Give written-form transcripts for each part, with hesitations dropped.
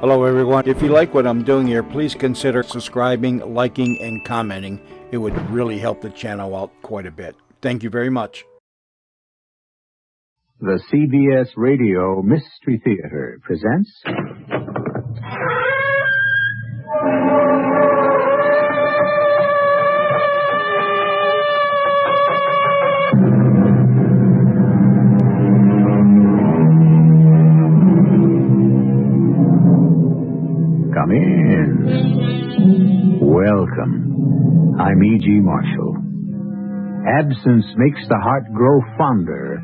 Hello everyone. If you like what I'm doing here, please consider subscribing, liking, and commenting. It would really help the channel out quite a bit. Thank you very much. The CBS Radio Mystery Theater presents... Come in. Welcome. I'm E.G. Marshall. Absence makes the heart grow fonder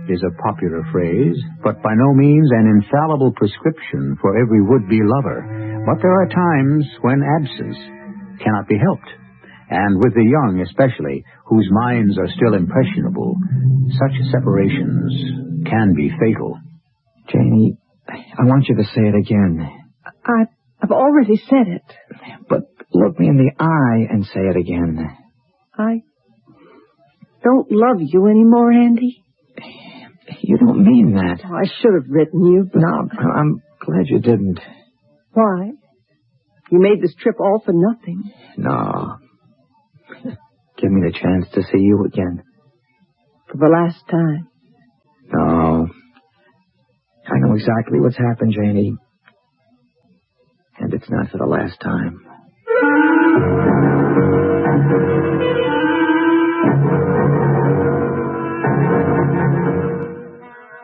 is a popular phrase, but by no means an infallible prescription for every would-be lover. But there are times when absence cannot be helped. And with the young especially, whose minds are still impressionable, such separations can be fatal. Janie, I want you to say it again. I've already said it. But look me in the eye and say it again. I don't love you anymore, Andy. You don't mean that. Oh, I should have written you, but... No, I'm glad you didn't. Why? You made this trip all for nothing. No. Give me the chance to see you again. For the last time. No. I know exactly what's happened, Janie. And it's not for the last time.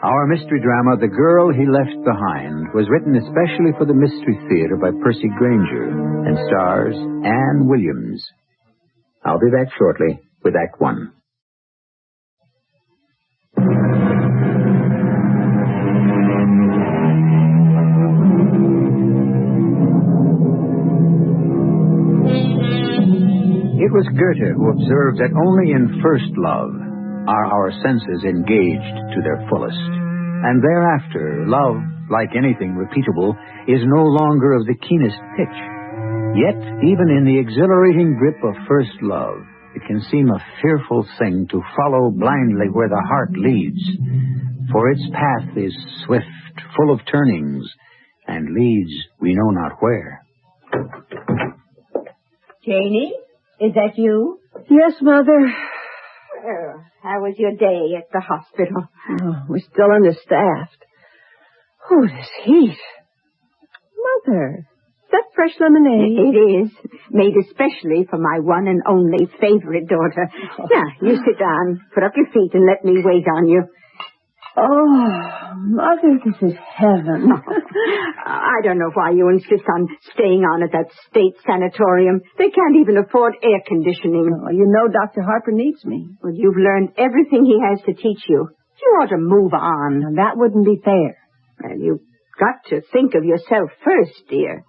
Our mystery drama, The Girl He Left Behind, was written especially for the Mystery Theater by Percy Granger and stars Anne Williams. I'll be back shortly with Act One. It was Goethe who observed that only in first love are our senses engaged to their fullest. And thereafter, love, like anything repeatable, is no longer of the keenest pitch. Yet, even in the exhilarating grip of first love, it can seem a fearful thing to follow blindly where the heart leads. For its path is swift, full of turnings, and leads we know not where. Janie, is that you? Yes, Mother. Well, how was your day at the hospital? Oh, we're still understaffed. Oh, this heat. Mother, is that fresh lemonade? It is, made especially for my one and only favorite daughter. Oh. Now, you sit down, put up your feet, and let me wait on you. Oh, Mother, this is heaven. I don't know why you insist on staying on at that state sanatorium. They can't even afford air conditioning. Oh, you know Dr. Harper needs me. Well, you've learned everything he has to teach you. You ought to move on. Now, that wouldn't be fair. Well, you've got to think of yourself first, dear.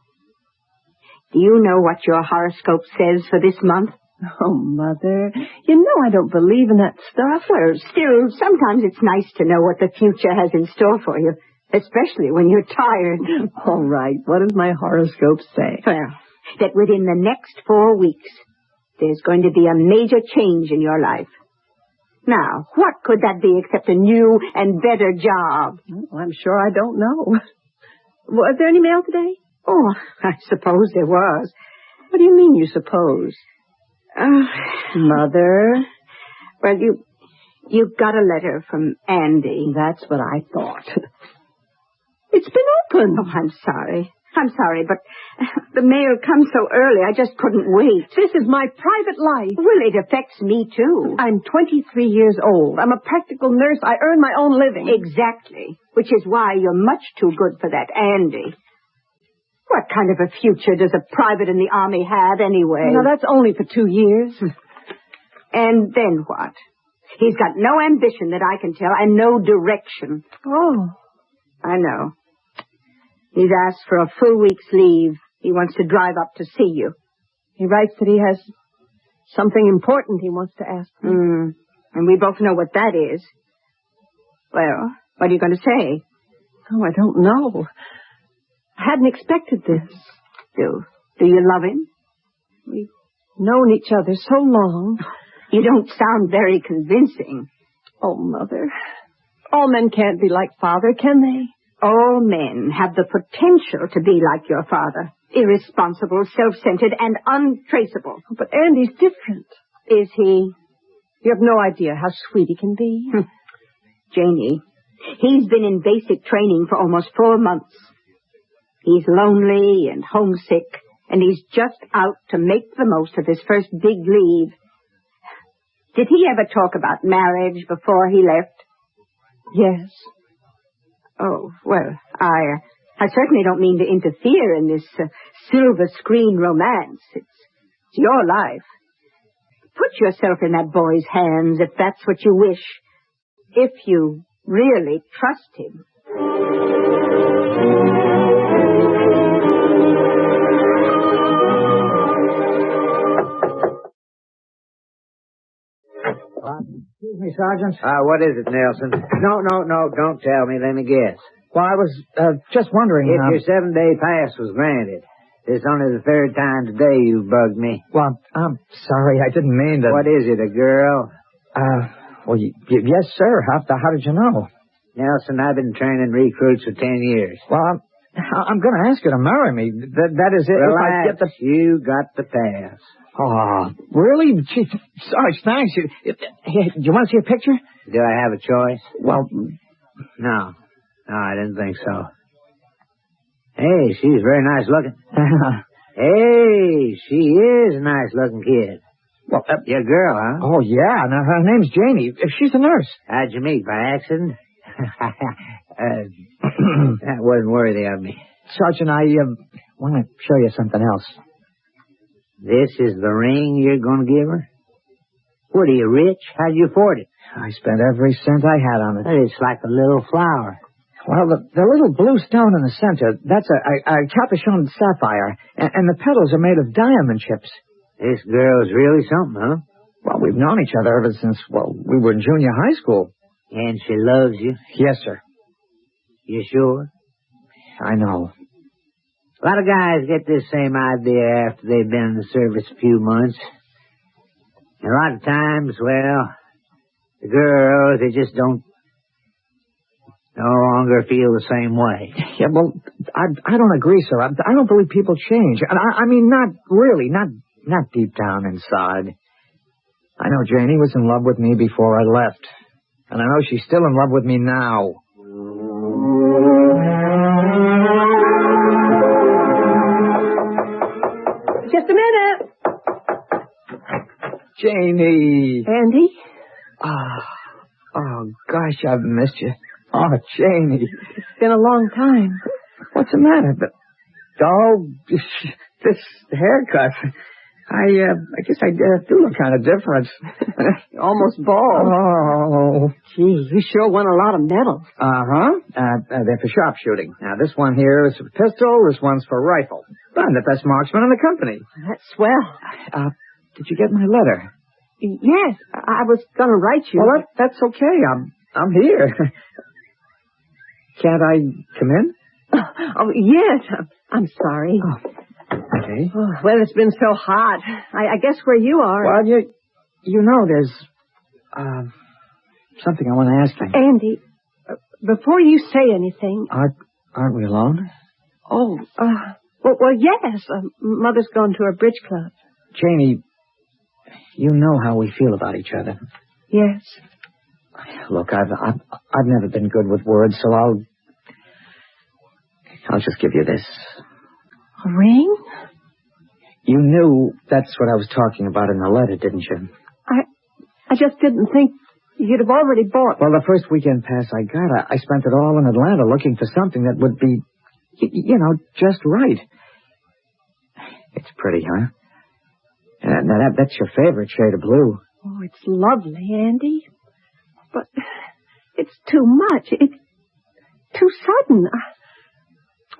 Do you know what your horoscope says for this month? Oh, Mother, you know I don't believe in that stuff. Well, still, sometimes it's nice to know what the future has in store for you, especially when you're tired. All right, what does my horoscope say? Well, that within the next 4 weeks, there's going to be a major change in your life. Now, what could that be except a new and better job? Well, I'm sure I don't know. Was there any mail today? Oh, I suppose there was. What do you mean, you suppose? Mother? Well, you got a letter from Andy. That's what I thought. It's been opened. Oh, I'm sorry. I'm sorry, but the mail comes so early, I just couldn't wait. This is my private life. Well, it affects me, too. I'm 23 years old. I'm a practical nurse. I earn my own living. Exactly. Which is why you're much too good for that Andy. What kind of a future does a private in the Army have, anyway? Now, that's only for 2 years. And then what? He's got no ambition that I can tell, and no direction. Oh. I know. He's asked for a full week's leave. He wants to drive up to see you. He writes that he has something important he wants to ask me. And we both know what that is. Well, what are you going to say? Oh, I don't know. I hadn't expected this. Do you love him? We've known each other so long. You don't sound very convincing. Oh, Mother. All men can't be like Father, can they? All men have the potential to be like your father. Irresponsible, self-centered, and untraceable. But Andy's different. Is he? You have no idea how sweet he can be. Janie, he's been in basic training for almost 4 months. He's lonely and homesick, and he's just out to make the most of his first big leave. Did he ever talk about marriage before he left? Yes. Oh, well, I certainly don't mean to interfere in this silver screen romance. It's your life. Put yourself in that boy's hands if that's what you wish. If you really trust him. Excuse me, Sergeant. What is it, Nelson? No, don't tell me. Let me guess. Well, I was just wondering... If your 7-day pass was granted, it's only the 3rd time today you've bugged me. Well, I'm sorry. I didn't mean to... What is it, a girl? Well, yes, sir. How did you know? Nelson, I've been training recruits for 10 years. Well, I'm going to ask you to marry me. That is it. Relax. If I get the... You got the pass. Oh, really? Gee, Sarge, thanks. Hey, do you want to see a picture? Do I have a choice? Well... No, I didn't think so. Hey, she's very nice looking. Hey, she is a nice looking kid. Well, your girl, huh? Oh, yeah. Now, her name's Janie. She's a nurse. How'd you meet, by accident? That wasn't worthy of me. Sergeant, I want to show you something else. This is the ring you're going to give her? What, are you rich? How'd you afford it? I spent every cent I had on it. But it's like a little flower. Well, the little blue stone in the center, that's a capuchon sapphire, and the petals are made of diamond chips. This girl's really something, huh? Well, we've known each other ever since, we were in junior high school. And she loves you? Yes, sir. You sure? I know. A lot of guys get this same idea after they've been in the service a few months. And a lot of times, well, the girls, they just no longer feel the same way. Yeah, well, I don't agree, sir. I don't believe people change. And I mean, not really, not deep down inside. I know Janie was in love with me before I left. And I know she's still in love with me now. Just a minute. Janie. Andy? Oh, gosh, I've missed you. Oh, Janie. It's been a long time. What's the matter? This haircut. I guess I do look kind of different. Almost bald. Oh. Gee, you sure won a lot of medals. They're for sharpshooting. Now, this one here is for pistol, this one's for rifle. I'm the best marksman in the company. That's swell. Did you get my letter? Yes, I was going to write you. Well, that's okay. I'm here. Can't I come in? Oh, yes. I'm sorry. Oh, okay. Oh, well, it's been so hot. I guess where you are. Well, you know, there's something I want to ask you. Andy, before you say anything... Aren't we alone? Oh, well, yes. Mother's gone to her bridge club. Janie, you know how we feel about each other. Yes. Look, I've never been good with words, so I'll just give you this. A ring? You knew that's what I was talking about in the letter, didn't you? I just didn't think you'd have already bought... Well, the first weekend pass I got, I spent it all in Atlanta looking for something that would be, just right. It's pretty, huh? Now, that's your favorite shade of blue. Oh, it's lovely, Andy. But it's too much. It's too sudden.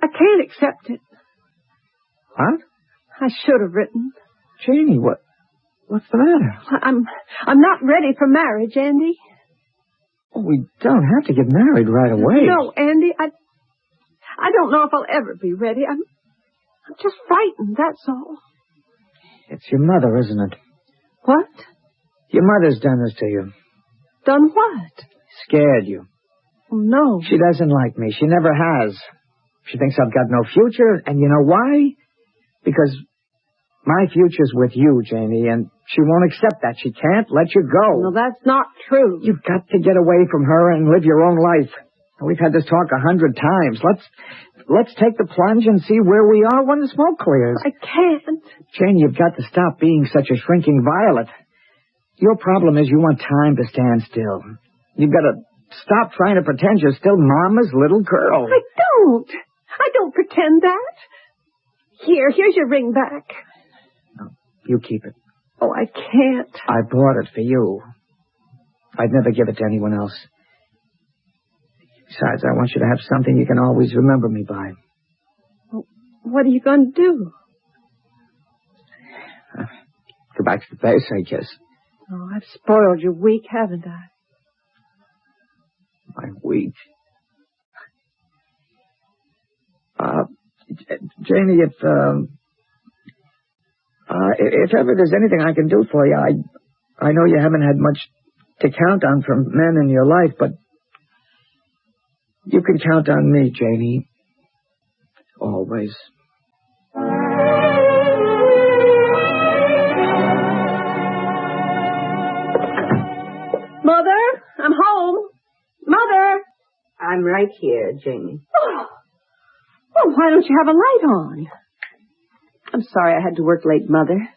I can't accept it. What? I should have written. Janie, what's the matter? I'm not ready for marriage, Andy. Oh, we don't have to get married right away. No, Andy, I don't know if I'll ever be ready. I'm just frightened, that's all. It's your mother, isn't it? What? Your mother's done this to you. Done what? Scared you. No. She doesn't like me. She never has. She thinks I've got no future, and you know why? Because my future's with you, Janie, and she won't accept that. She can't let you go. No, that's not true. You've got to get away from her and live your own life. We've had this talk 100 times. Let's take the plunge and see where we are when the smoke clears. I can't. Janie, you've got to stop being such a shrinking violet. Your problem is you want time to stand still. You've got to stop trying to pretend you're still Mama's little girl. I don't pretend that. Here's your ring back. No, you keep it. Oh, I can't. I bought it for you. I'd never give it to anyone else. Besides, I want you to have something you can always remember me by. Well, what are you going to do? Go back to the base, I guess. Oh, I've spoiled you weak, haven't I? I'm weak. Janie, if ever there's anything I can do for you, I know you haven't had much to count on from men in your life, but you can count on me, Janie. Always. Mother, I'm home. Mother! I'm right here, Janie. Oh, why don't you have a light on? I'm sorry I had to work late, Mother.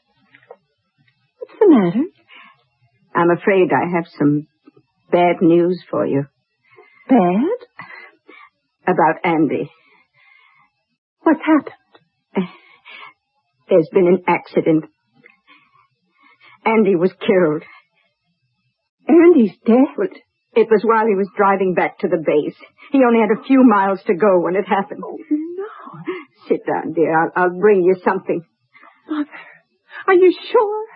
What's the matter? I'm afraid I have some bad news for you. Bad? About Andy. What's happened? There's been an accident. Andy was killed. Andy's dead? Well, it was while he was driving back to the base. He only had a few miles to go when it happened. Oh, no. Sit down, dear. I'll bring you something. Mother, are you sure?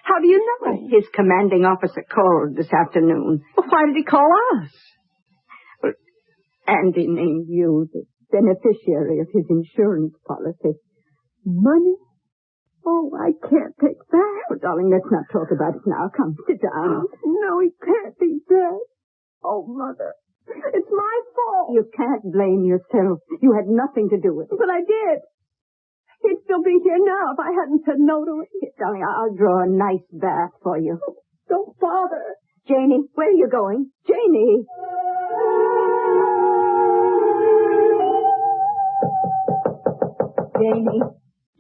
How do you know? His commanding officer called this afternoon. Well, why did he call us? Well, Andy named you the beneficiary of his insurance policy. Money? Oh, I can't take that. Oh, darling, let's not talk about it now. Come, sit down. No, he can't be dead. Oh, Mother, it's my fault. You can't blame yourself. You had nothing to do with it. But I did. He'd still be here now if I hadn't said no to it. Here, darling, I'll draw a nice bath for you. Don't bother. Janie, where are you going? Janie!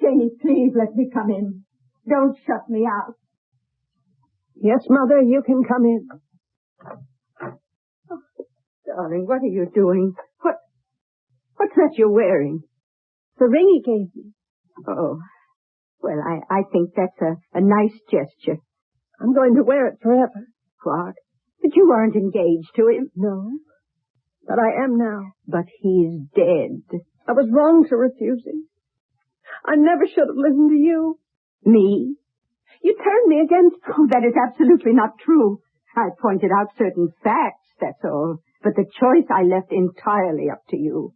Janie, please let me come in. Don't shut me out. Yes, Mother, you can come in. Oh, darling, what are you doing? What's that you're wearing? The ring he gave me. Oh, well, I think that's a nice gesture. I'm going to wear it forever. What? But you weren't engaged to him. No, but I am now. But he's dead. I was wrong to refuse him. I never should have listened to you. Me? You turned me against him. Oh, that is absolutely not true. I pointed out certain facts, that's all. But the choice I left entirely up to you.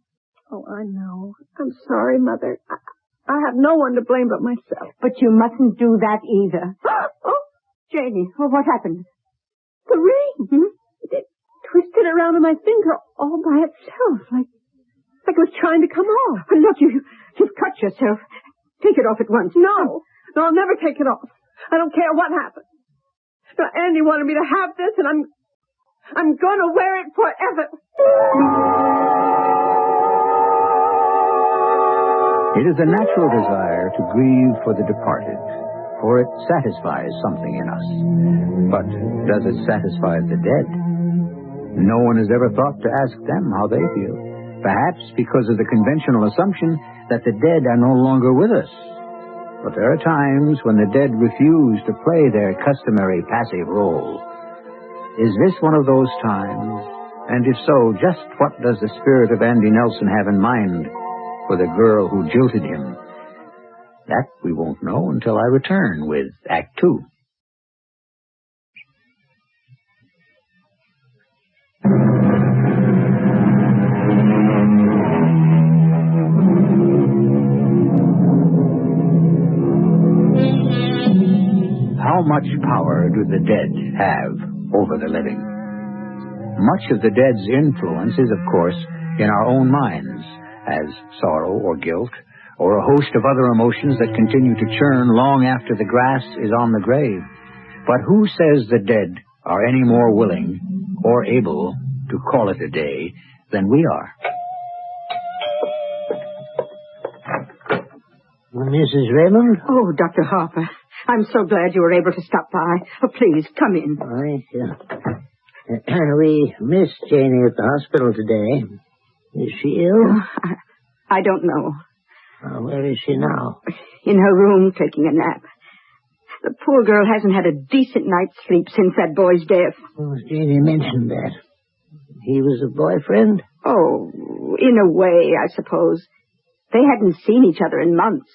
Oh, I know. I'm sorry, Mother. I have no one to blame but myself. But you mustn't do that either. Oh, Janie, what happened? The ring. It twisted around on my finger all by itself, like it was trying to come off. Look, you've cut yourself. Take it off at once. No, I'll never take it off. I don't care what happens. Now, Andy wanted me to have this, and I'm going to wear it forever. It is a natural desire to grieve for the departed, for it satisfies something in us. But does it satisfy the dead? No one has ever thought to ask them how they feel. Perhaps because of the conventional assumption that the dead are no longer with us. But there are times when the dead refuse to play their customary passive role. Is this one of those times? And if so, just what does the spirit of Andy Nelson have in mind for the girl who jilted him? That we won't know until I return with Act Two. How much power do the dead have over the living? Much of the dead's influence is, of course, in our own minds, as sorrow or guilt, or a host of other emotions that continue to churn long after the grass is on the grave. But who says the dead are any more willing or able to call it a day than we are? Mrs. Raymond? Oh, Dr. Harper, I'm so glad you were able to stop by. Oh, please, come in. Right. We missed Janie at the hospital today. Is she ill? I don't know. Where is she now? In her room, taking a nap. The poor girl hasn't had a decent night's sleep since that boy's death. Oh, Janie mentioned that. He was a boyfriend? Oh, in a way, I suppose. They hadn't seen each other in months.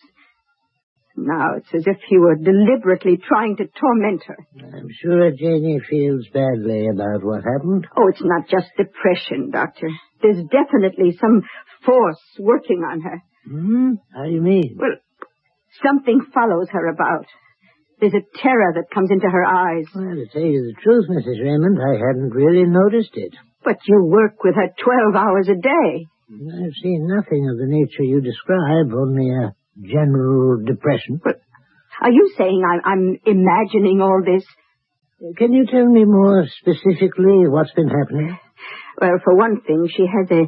Now it's as if he were deliberately trying to torment her. I'm sure Janie feels badly about what happened. Oh, it's not just depression, Doctor. There's definitely some force working on her. How do you mean? Well, something follows her about. There's a terror that comes into her eyes. Well, to tell you the truth, Mrs. Raymond, I hadn't really noticed it. But you work with her 12 hours a day. I've seen nothing of the nature you describe, only a general depression. But are you saying I'm imagining all this? Can you tell me more specifically what's been happening? Well, for one thing, she has a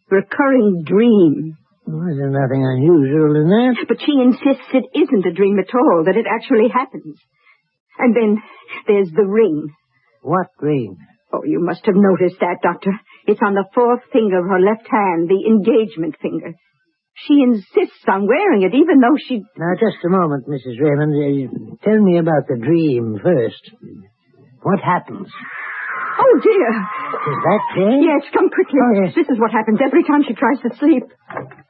recurring dream. Well, there's nothing unusual in that. But she insists it isn't a dream at all, that it actually happens. And then there's the ring. What ring? Oh, you must have noticed that, Doctor. It's on the fourth finger of her left hand, the engagement finger. She insists on wearing it, even though she... Now, just a moment, Mrs. Raymond. Tell me about the dream first. What happens? Oh, dear. Is that Jane? Yes, come quickly. Oh, yes. This is what happens every time she tries to sleep.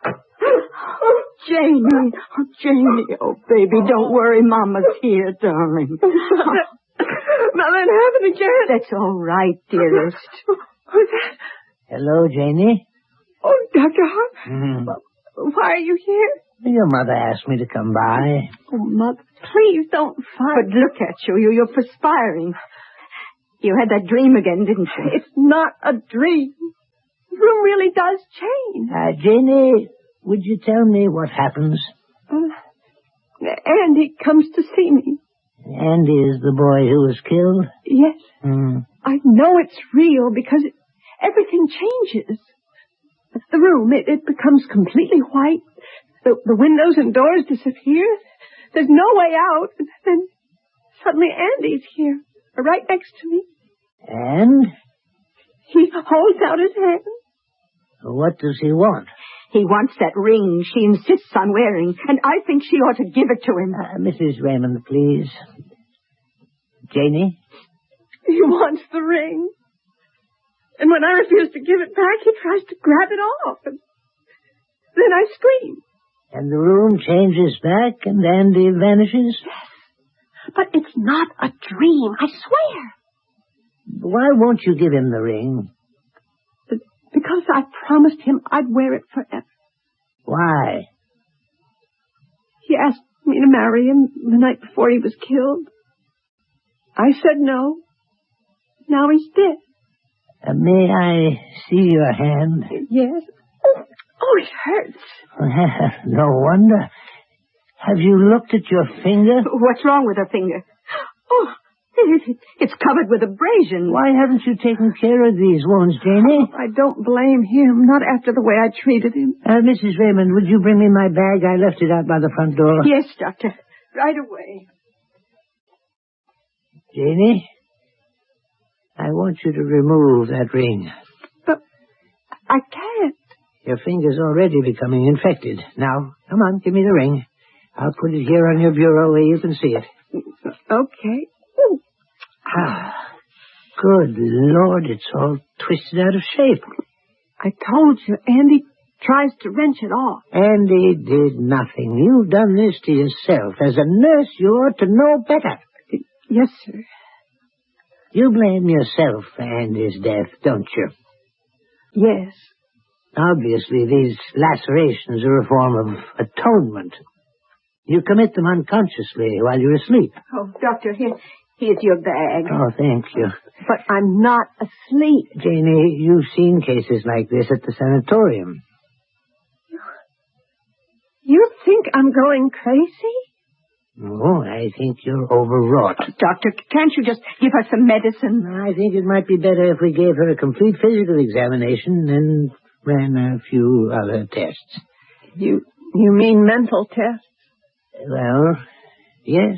Oh, Janie. Oh, Janie. Oh, baby, don't worry. Mama's here, darling. Now, that happened again. That's all right, dearest. Who's that? Hello, Janie. Oh, Dr. Harper. Why are you here? Your mother asked me to come by. Oh, Mother, please don't fight. But look at you. You're perspiring. You had that dream again, didn't you? It's not a dream. The room really does change. Janie, would you tell me what happens? Andy comes to see me. Andy is the boy who was killed? Yes. I know it's real because everything changes. The room, it becomes completely white. The windows and doors disappear. There's no way out. And then suddenly Andy's here, right next to me. And? He holds out his hand. What does he want? He wants that ring she insists on wearing, and I think she ought to give it to him. Mrs. Raymond, please. Janie? He wants the ring. And when I refuse to give it back, he tries to grab it off. And then I scream. And the room changes back and Andy vanishes? Yes. But it's not a dream, I swear. Why won't you give him the ring? Because I promised him I'd wear it forever. Why? He asked me to marry him the night before he was killed. I said no. Now he's dead. May I see your hand? Yes. Oh, it hurts. No wonder. Have you looked at your finger? What's wrong with her finger? Oh, it's covered with abrasion. Why haven't you taken care of these wounds, Janie? I don't blame him, not after the way I treated him. Mrs. Raymond, would you bring me my bag? I left it out by the front door. Yes, Doctor. Right away. Janie, I want you to remove that ring. But I can't. Your finger's already becoming infected. Now, come on, give me the ring. I'll put it here on your bureau where you can see it. Okay. Good Lord, it's all twisted out of shape. I told you, Andy tries to wrench it off. Andy did nothing. You've done this to yourself. As a nurse, you ought to know better. Yes, sir. You blame yourself for Andy's death, don't you? Yes. Obviously, these lacerations are a form of atonement. You commit them unconsciously while you're asleep. Oh, Doctor, Here's your bag. Oh, thank you. But I'm not asleep. Janie, you've seen cases like this at the sanatorium. You think I'm going crazy? Oh, I think you're overwrought. Doctor, can't you just give her some medicine? I think it might be better if we gave her a complete physical examination and ran a few other tests. You mean mental tests? Well, yes.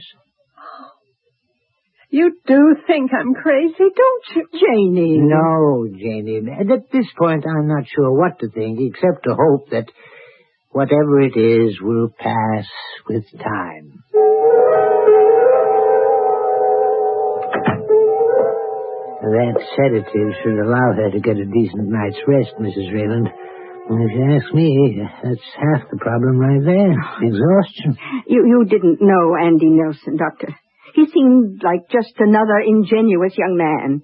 You do think I'm crazy, don't you? Janie. No, Janie. At this point, I'm not sure what to think, except to hope that whatever it is will pass with time. That sedative should allow her to get a decent night's rest, Mrs. Raymond. And if you ask me, that's half the problem right there. Exhaustion. You didn't know Andy Nelson, Doctor. He seemed like just another ingenuous young man.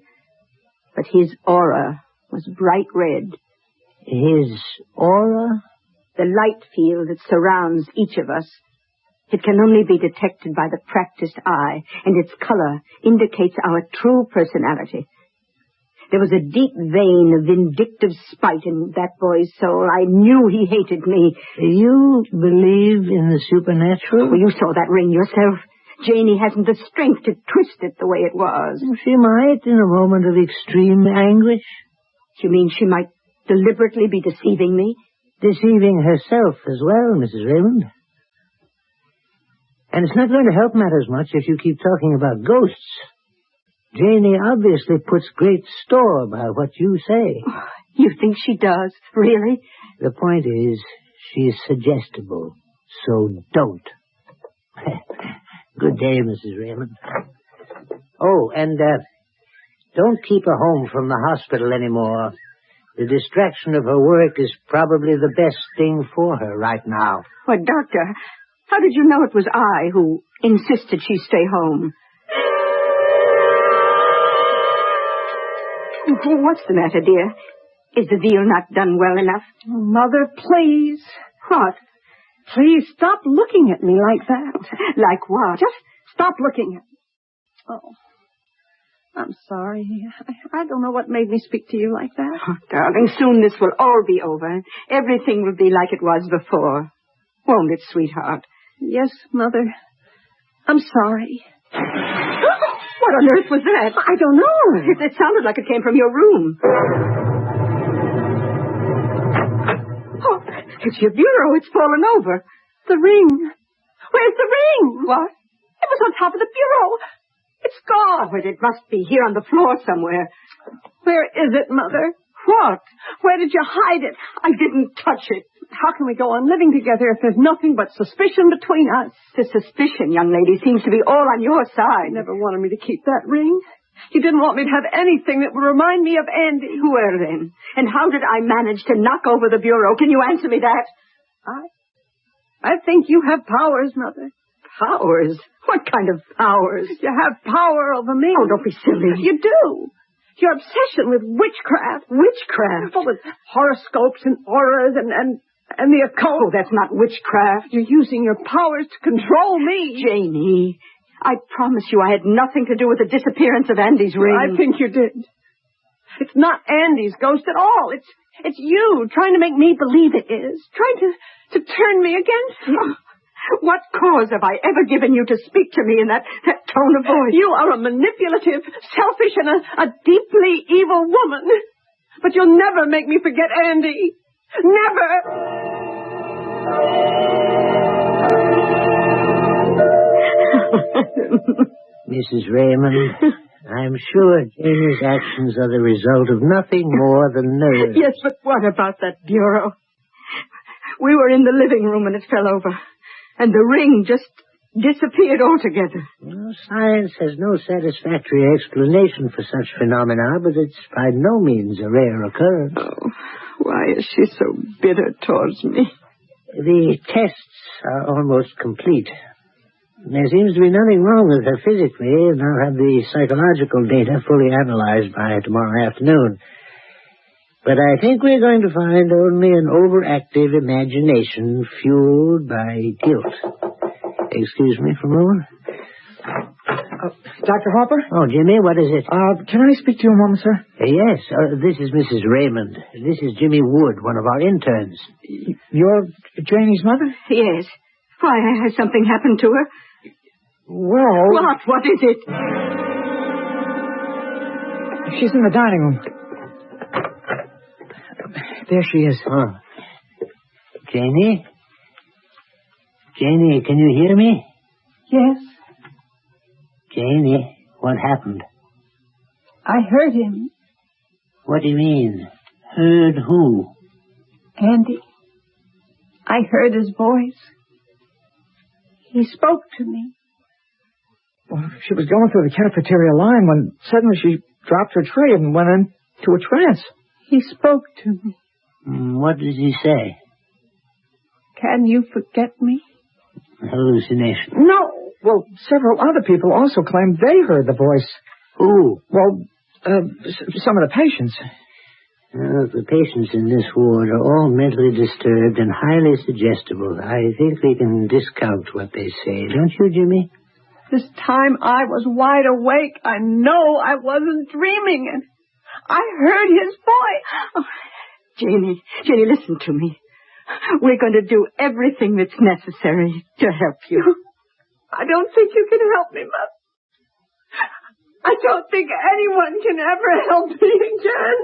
But his aura was bright red. His aura? The light field that surrounds each of us. It can only be detected by the practiced eye, and its color indicates our true personality. There was a deep vein of vindictive spite in that boy's soul. I knew he hated me. You believe in the supernatural? Well, you saw that ring yourself. Janie hasn't the strength to twist it the way it was. She might in a moment of extreme anguish. You mean she might deliberately be deceiving me? Deceiving herself as well, Mrs. Raymond. And it's not going to help matters much if you keep talking about ghosts. Janie obviously puts great store by what you say. Oh, you think she does? Really? The point is, she's suggestible. So don't. Good day, Mrs. Raymond. Oh, and don't keep her home from the hospital anymore. The distraction of her work is probably the best thing for her right now. Well, Doctor, how did you know it was I who insisted she stay home? What's the matter, dear? Is the veal not done well enough? Mother, please. What? Please stop looking at me like that. Like what? Just stop looking at me. Oh, I'm sorry. I don't know what made me speak to you like that. Oh, darling, soon this will all be over. Everything will be like it was before. Won't it, sweetheart? Yes, Mother. I'm sorry. What on earth was that? I don't know. It sounded like it came from your room. Oh, it's your bureau. It's fallen over. The ring. Where's the ring? What? It was on top of the bureau. It's gone. Oh, but it must be here on the floor somewhere. Where is it, Mother? What? Where did you hide it? I didn't touch it. How can we go on living together if there's nothing but suspicion between us? The suspicion, young lady, seems to be all on your side. You never wanted me to keep that ring. You didn't want me to have anything that would remind me of Andy. Well, then. And how did I manage to knock over the bureau? Can you answer me that? I think you have powers, Mother. Powers? What kind of powers? You have power over me. Oh, don't be silly. You do. Your obsession with witchcraft. Witchcraft? Oh, with horoscopes and auras and the occult. Oh, that's not witchcraft. You're using your powers to control me. Janie, I promise you I had nothing to do with the disappearance of Andy's ring. I think you did. It's not Andy's ghost at all. It's you trying to make me believe it is. Trying to turn me against him. What cause have I ever given you to speak to me in that tone of voice? You are a manipulative, selfish, and a deeply evil woman. But you'll never make me forget Andy. Never! Mrs. Raymond, I'm sure Janie's actions are the result of nothing more than nerves. Yes, but what about that bureau? We were in the living room and it fell over. And the ring just disappeared altogether. Well, science has no satisfactory explanation for such phenomena, but it's by no means a rare occurrence. Oh, why is she so bitter towards me? The tests are almost complete. There seems to be nothing wrong with her physically, and I'll have the psychological data fully analyzed by tomorrow afternoon. But I think we're going to find only an overactive imagination fueled by guilt. Excuse me for a moment. Oh, Dr. Harper? Oh, Jimmy, what is it? Can I speak to you a moment, sir? Yes, this is Mrs. Raymond. This is Jimmy Wood, one of our interns. You're Janie's mother? Yes. Why, has something happened to her? Well... What? What is it? She's in the dining room. There she is. Oh. Janie? Janie, can you hear me? Yes, Janie, what happened? I heard him. What do you mean? Heard who? Andy. I heard his voice. He spoke to me. Well, she was going through the cafeteria line when suddenly she dropped her tray and went into a trance. He spoke to me. What did he say? Can you forget me? Hallucination. No. Well, several other people also claimed they heard the voice. Who? Well, some of the patients. The patients in this ward are all mentally disturbed and highly suggestible. I think we can discount what they say. Don't you, Jimmy? This time I was wide awake. I know I wasn't dreaming, and I heard his voice. Oh, Janie, listen to me. We're going to do everything that's necessary to help you. I don't think you can help me, Mother. I don't think anyone can ever help me again.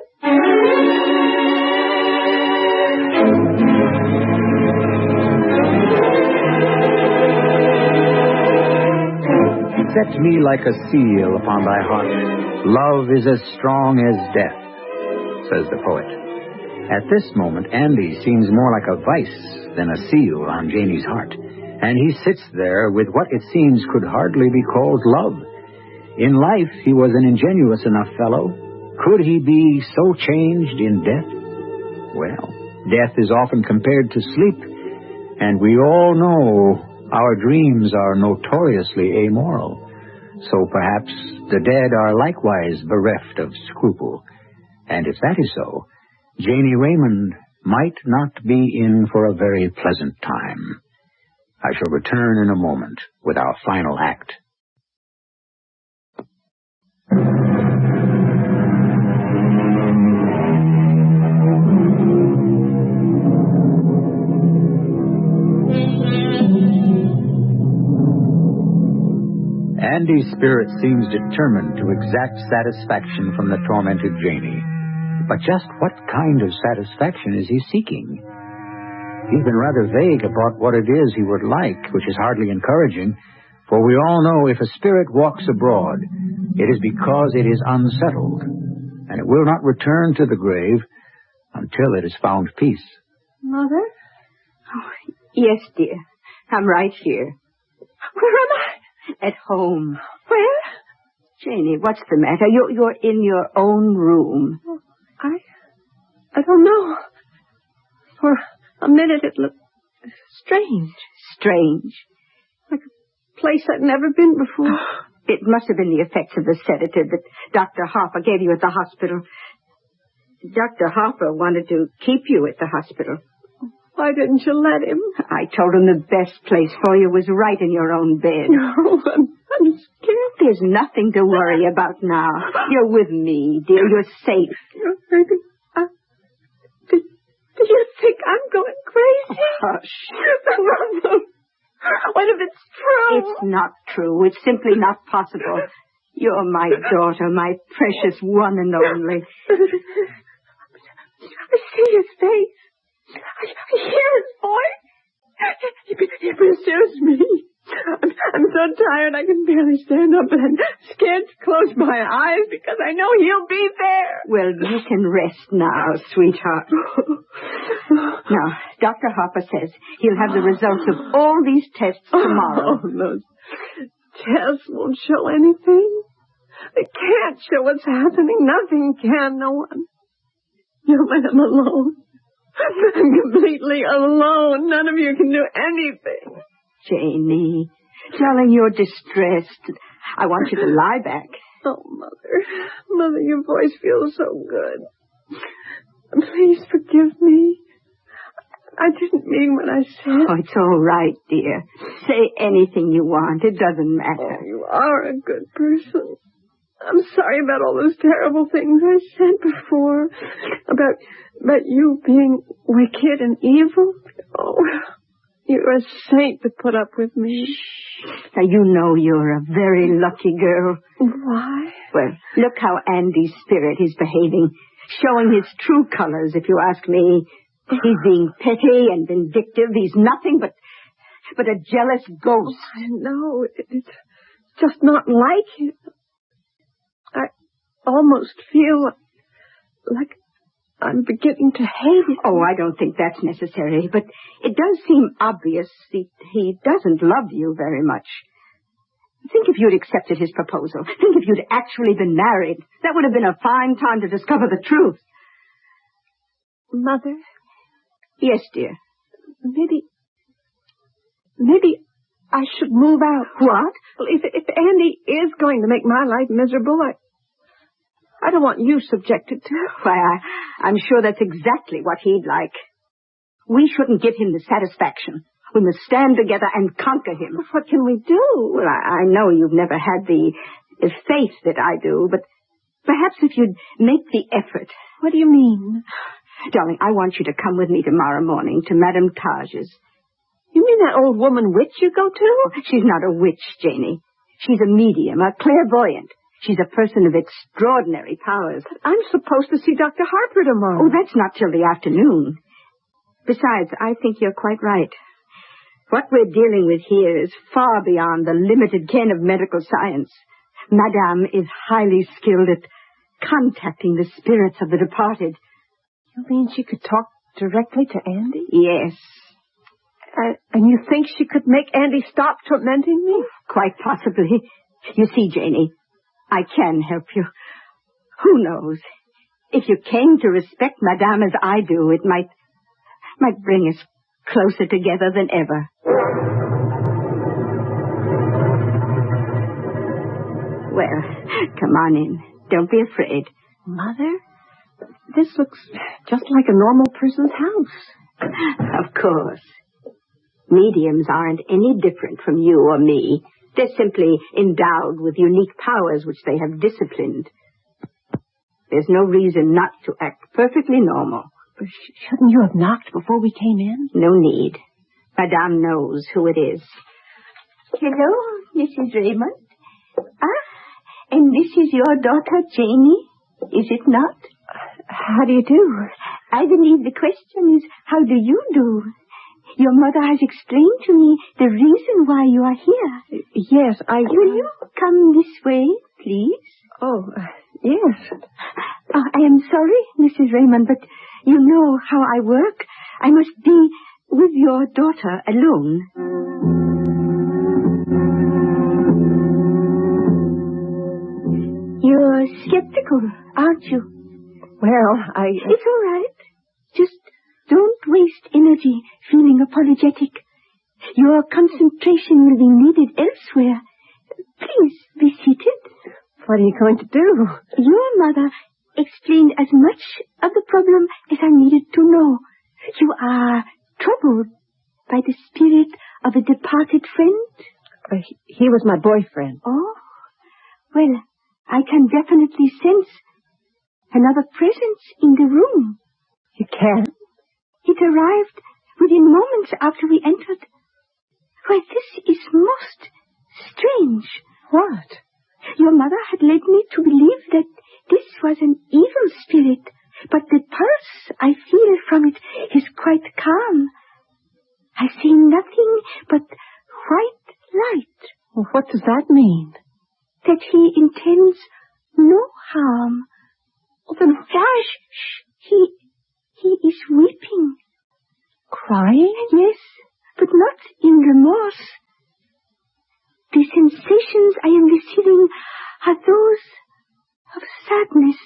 Set me like a seal upon thy heart. Love is as strong as death, says the poet. At this moment, Andy seems more like a vice than a seal on Janie's heart. And he sits there with what it seems could hardly be called love. In life, he was an ingenuous enough fellow. Could he be so changed in death? Well, death is often compared to sleep, and we all know our dreams are notoriously amoral. So perhaps the dead are likewise bereft of scruple. And if that is so, Janie Raymond might not be in for a very pleasant time. I shall return in a moment with our final act. Andy's spirit seems determined to exact satisfaction from the tormented Janie. But just what kind of satisfaction is he seeking? He's been rather vague about what it is he would like, which is hardly encouraging, for we all know if a spirit walks abroad, it is because it is unsettled, and it will not return to the grave until it has found peace. Mother? Oh, yes, dear. I'm right here. Where am I? At home. Where? Janie, what's the matter? You're in your own room. I don't know. For a minute it looked strange. Strange? Like a place I'd never been before. It must have been the effects of the sedative that Dr. Harper gave you at the hospital. Dr. Harper wanted to keep you at the hospital. Why didn't you let him? I told him the best place for you was right in your own bed. No, I'm scared. There's nothing to worry about now. You're with me, dear. You're safe. Do you think I'm going crazy? Hush. What if it's true? It's not true. It's simply not possible. You're my daughter, my precious one and only. I see his face. I hear his voice. He pursues me. I'm so tired I can barely stand up, and I'm scared to close my eyes because I know he'll be there. Well, you can rest now, sweetheart. Now, Dr. Harper says he'll have the results of all these tests tomorrow. Oh, those tests won't show anything. They can't show what's happening. Nothing can. No one. You'll let him alone. I'm completely alone. None of you can do anything. Janie, darling, you're distressed. I want you to lie back. Oh, Mother, your voice feels so good. Please forgive me. I didn't mean what I said. Oh, it's all right, dear. Say anything you want. It doesn't matter. Oh, you are a good person. I'm sorry about all those terrible things I said before. About you being wicked and evil. Oh, you're a saint to put up with me. Now, you know you're a very lucky girl. Why? Well, look how Andy's spirit is behaving. Showing his true colors, if you ask me. He's being petty and vindictive. He's nothing but a jealous ghost. I know. It's just not like him. I almost feel like I'm beginning to hate him. Oh, I don't think that's necessary, but it does seem obvious he doesn't love you very much. Think if you'd accepted his proposal. Think if you'd actually been married. That would have been a fine time to discover the truth. Mother? Yes, dear. Maybe I should move out. What? Well, if Andy is going to make my life miserable, I don't want you subjected to it. Why, I'm sure that's exactly what he'd like. We shouldn't give him the satisfaction. We must stand together and conquer him. But what can we do? Well, I know you've never had the faith that I do, but perhaps if you'd make the effort. What do you mean? Darling, I want you to come with me tomorrow morning to Madame Taj's. You mean that old woman witch you go to? She's not a witch, Janie. She's a medium, a clairvoyant. She's a person of extraordinary powers. But I'm supposed to see Dr. Harper tomorrow. Oh, that's not till the afternoon. Besides, I think you're quite right. What we're dealing with here is far beyond the limited ken of medical science. Madame is highly skilled at contacting the spirits of the departed. You mean she could talk directly to Andy? Yes. And you think she could make Andy stop tormenting me? Quite possibly. You see, Janie, I can help you. Who knows? If you came to respect Madame as I do, it might bring us closer together than ever. Well, come on in. Don't be afraid. Mother, this looks just like a normal person's house. Of course. Mediums aren't any different from you or me. They're simply endowed with unique powers which they have disciplined. There's no reason not to act perfectly normal. Shouldn't you have knocked before we came in? No need. Madame knows who it is. Hello, Mrs. Raymond. And this is your daughter, Janie, is it not? How do you do? I believe the question is, how do you do? Your mother has explained to me the reason why you are here. Yes, Will you come this way, please? Oh, yes. I am sorry, Mrs. Raymond, but you know how I work. I must be with your daughter alone. You're skeptical, aren't you? Well, It's all right. Just don't waste energy feeling apologetic. Your concentration will be needed elsewhere. Please be seated. What are you going to do? Your mother explained as much of the problem as I needed to know. You are troubled by the spirit of a departed friend? He was my boyfriend. Oh, well, I can definitely sense another presence in the room. You can? It arrived within moments after we entered. Why, this is most strange. What? Your mother had led me to believe that this was an evil spirit, but the pulse I feel from it is quite calm. I see nothing but white light. Well, what does that mean? That he intends no harm. Well, then Shh. He is weeping. Crying? Yes, but not in remorse. The sensations I am receiving are those of sadness.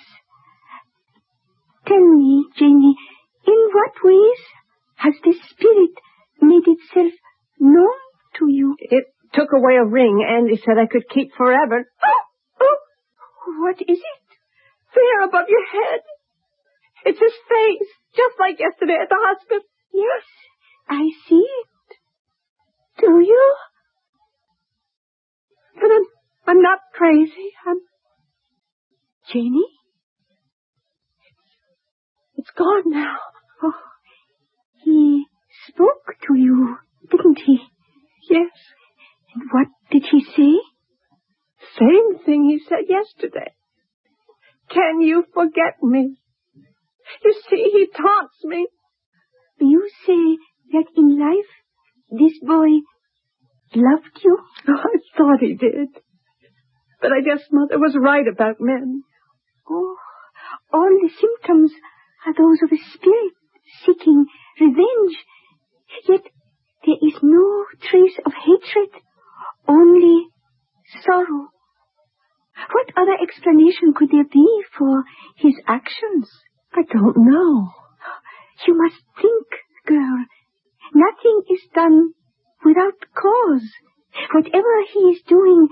Tell me, Janie, in what ways has this spirit made itself known to you? It took away a ring Andy said I could keep forever. Oh, what is it? There above your head. It's his face, just like yesterday at the hospital. Yes, I see it. Do you? But I'm not crazy. Janie? It's gone now. Oh, he spoke to you, didn't he? Yes. And what did he say? Same thing he said yesterday. Can you forget me? You see, he taunts me. You say that in life this boy loved you? Oh, I thought he did. But I guess Mother was right about men. Oh, all the symptoms are those of a spirit seeking revenge. Yet there is no trace of hatred, only sorrow. What other explanation could there be for his actions? I don't know. You must think, girl. Nothing is done without cause. Whatever he is doing,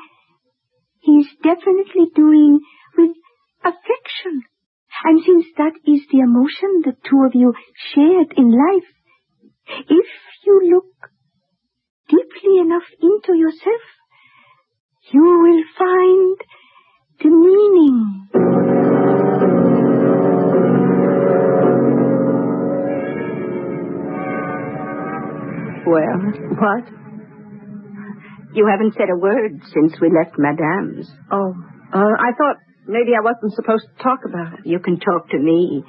he is definitely doing with affection. And since that is the emotion the two of you shared in life, if you look deeply enough into yourself, you will find the meaning. Well, what? You haven't said a word since we left Madame's. Oh, I thought maybe I wasn't supposed to talk about it. You can talk to me.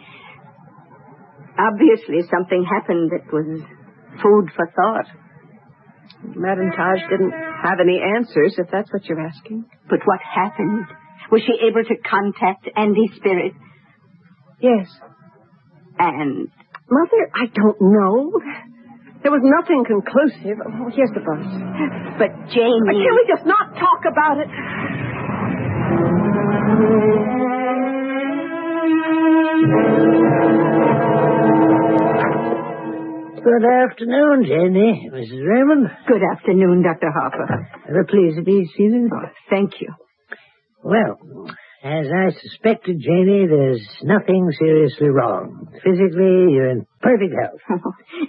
Obviously something happened that was food for thought. Madame Taj didn't have any answers, if that's what you're asking. But what happened? Was she able to contact Andy's spirit? Yes. And? Mother, I don't know. There was nothing conclusive. Oh, here's the bus. But Jamie... Can we just not talk about it? Good afternoon, Janie. Mrs. Raymond. Good afternoon, Dr. Harper. Please be seated. Oh, thank you. Well, as I suspected, Janie, there's nothing seriously wrong. Physically, you're in perfect health.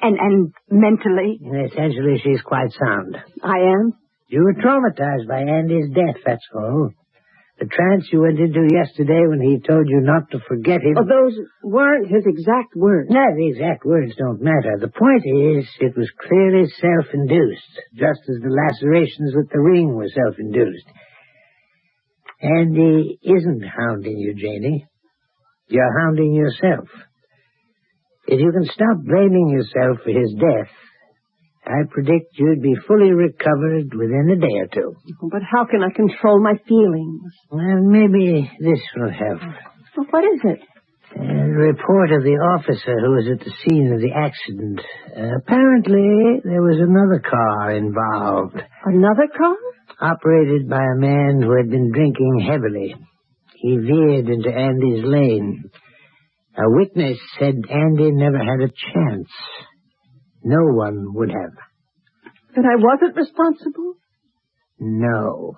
And mentally? Essentially, she's quite sound. I am? You were traumatized by Andy's death, that's all. The trance you went into yesterday when he told you not to forget him... Well, those weren't his exact words. No, the exact words don't matter. The point is, it was clearly self-induced, just as the lacerations with the ring were self-induced. Andy isn't hounding you, Janie. You're hounding yourself. If you can stop blaming yourself for his death, I predict you'd be fully recovered within a day or two. But how can I control my feelings? Well, maybe this will help. Well, what is it? A report of the officer who was at the scene of the accident. Apparently, there was another car involved. Another car? Operated by a man who had been drinking heavily. He veered into Andy's lane. A witness said Andy never had a chance. No one would have. That I wasn't responsible? No.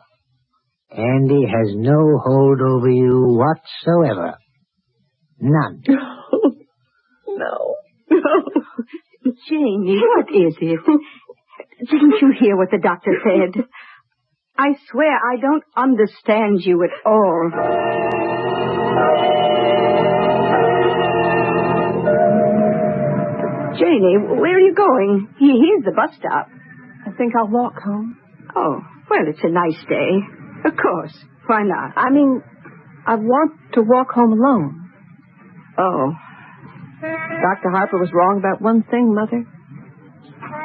Andy has no hold over you whatsoever. None. No. Jamie, what is it? Didn't you hear what the doctor said? I swear I don't understand you at all. Janie, where are you going? Here's the bus stop. I think I'll walk home. Oh, well, it's a nice day. Of course. Why not? I mean, I want to walk home alone. Oh. Dr. Harper was wrong about one thing, Mother.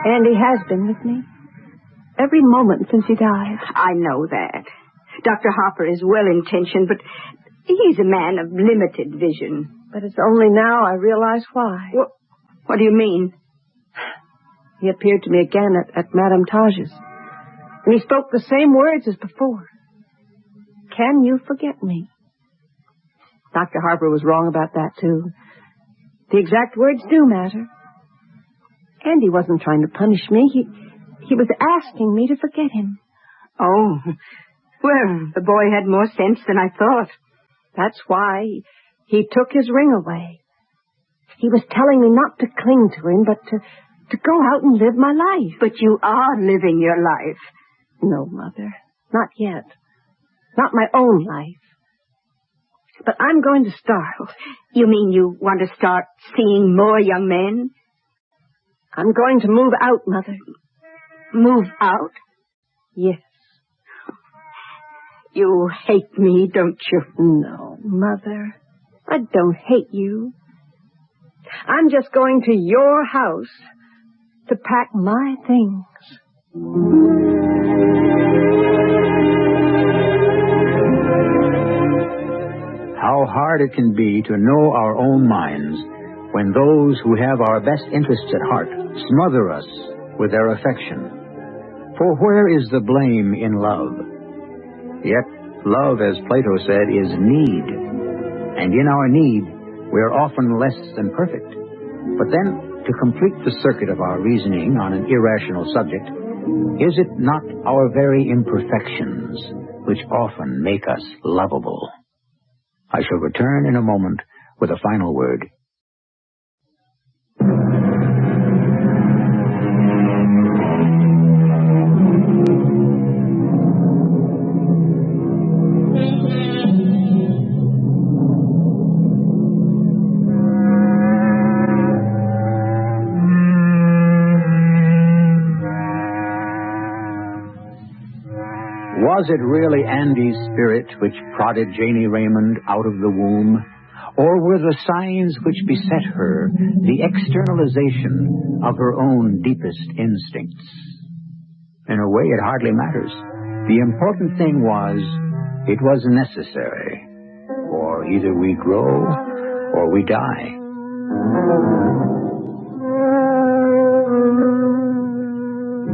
Andy has been with me. Every moment since he died. I know that. Dr. Harper is well-intentioned, but he's a man of limited vision. But it's only now I realize why. What do you mean? He appeared to me again at Madame Taj's. And he spoke the same words as before. Can you forget me? Dr. Harper was wrong about that, too. The exact words do matter. Andy wasn't trying to punish me. He was asking me to forget him. Oh, well, the boy had more sense than I thought. That's why he took his ring away. He was telling me not to cling to him, but to go out and live my life. But you are living your life. No, Mother, not yet. Not my own life. But I'm going to start. You mean you want to start seeing more young men? I'm going to move out, Mother. Move out? Yes. You hate me, don't you? No, Mother. I don't hate you. I'm just going to your house to pack my things. How hard it can be to know our own minds when those who have our best interests at heart smother us with their affection. For where is the blame in love? Yet love, as Plato said, is need. And in our need, we are often less than perfect. But then, to complete the circuit of our reasoning on an irrational subject, is it not our very imperfections which often make us lovable? I shall return in a moment with a final word. Was it really Andy's spirit which prodded Janie Raymond out of the womb? Or were the signs which beset her the externalization of her own deepest instincts? In a way, it hardly matters. The important thing was, it was necessary. For either we grow or we die.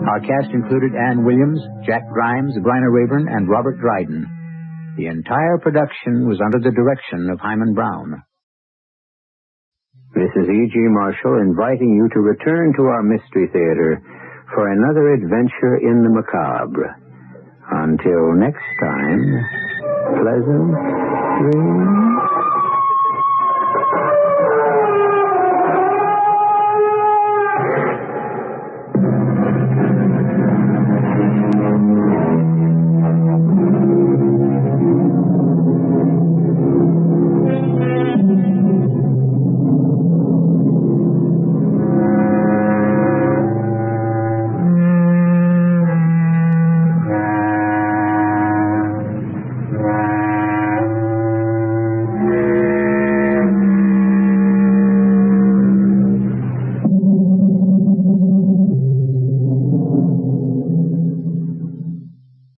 Our cast included Ann Williams, Jack Grimes, Bryna Raeburn, and Robert Dryden. The entire production was under the direction of Hyman Brown. This is E.G. Marshall inviting you to return to our Mystery Theater for another adventure in the macabre. Until next time, pleasant dreams.